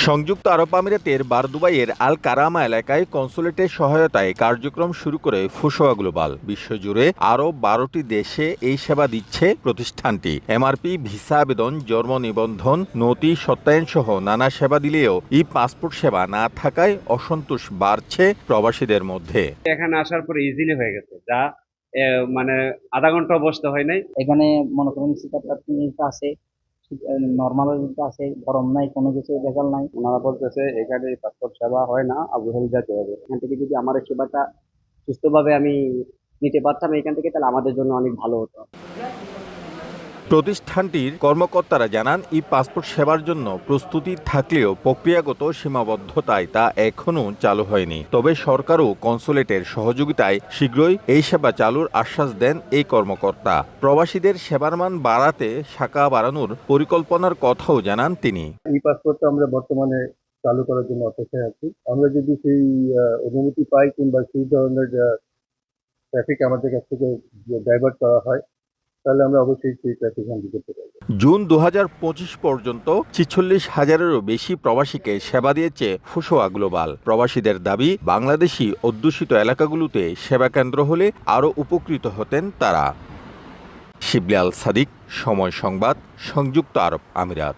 সংযুক্ত আরব আমিরাতের বারদুবাইয়ের আল কারামা এলাকায় কনসুলেটের সহায়তায় কার্যক্রম শুরু করে ফুসোয়া গ্লোবাল। বিশ্বজুড়ে আরও ১২টি দেশে এই সেবা দিচ্ছে প্রতিষ্ঠানটি। এমআরপি, ভিসা আবেদন, জন্ম নিবন্ধন, নথি সত্যায়ন সহ নানা সেবা দিলেও ই পাসপোর্ট সেবা না থাকায় অসন্তোষ বাড়ছে প্রবাসীদের মধ্যে। এখানে আসার পরে ইজিলি হয়ে গেছে, যা মানে আধা ঘন্টা বসতে হয় নাই। এখানে মনে করেন শীতাতপ আছে, নর্মাল আছে, গরম নাই, কোনো কিছু ভেজাল নাই। ওনারা বলতেছে এখানে পাসপোর্ট সেবা হয় না, আবু হেল যেতে হবে। এখান থেকে যদি আমার এই সেবাটা সুস্থভাবে আমি নিতে পারতাম এখান থেকে, তাহলে আমাদের জন্য অনেক ভালো হতো। প্রতিষ্ঠানটির কর্মকর্তারা জানান, ই পাসপোর্ট সেবার জন্য প্রস্তুতি থাকলেও প্রক্রিয়াগত সীমাবদ্ধতায় তা এখনও চালু হয়নি। তবে সরকারও কনসুলেটের সহযোগিতায় শীঘ্রই এই সেবা চালুর আশ্বাস দেন এই কর্মকর্তা। প্রবাসীদের সেবার মান বাড়াতে শাখা বাড়ানোর পরিকল্পনার কথাও জানান তিনি। এই পাসপোর্টটা আমরা বর্তমানে চালু করার জন্য অপেক্ষায় আছি। আমরা যদি সেই অনুমতি পাই কিংবা সেই ধরনের ট্রাফিক আমাদের কাছ থেকে ডাইভার্ট করা হয়, তাহলে আমরা অবশ্যই সেই ট্রাফিক হ্যান্ডেল করতে পারবো। জুন ২০২৫ পর্যন্ত ৪৬,০০০-এরও বেশি প্রবাসীকে সেবা দিয়েছে ফুসোয়া গ্লোবাল। প্রবাসীদের দাবি, বাংলাদেশি অধ্যুষিত এলাকাগুলোতে সেবা কেন্দ্র হলে আরও উপকৃত হতেন তারা। শিবলি আল সাদিক, সময় সংবাদ, সংযুক্ত আরব আমিরাত।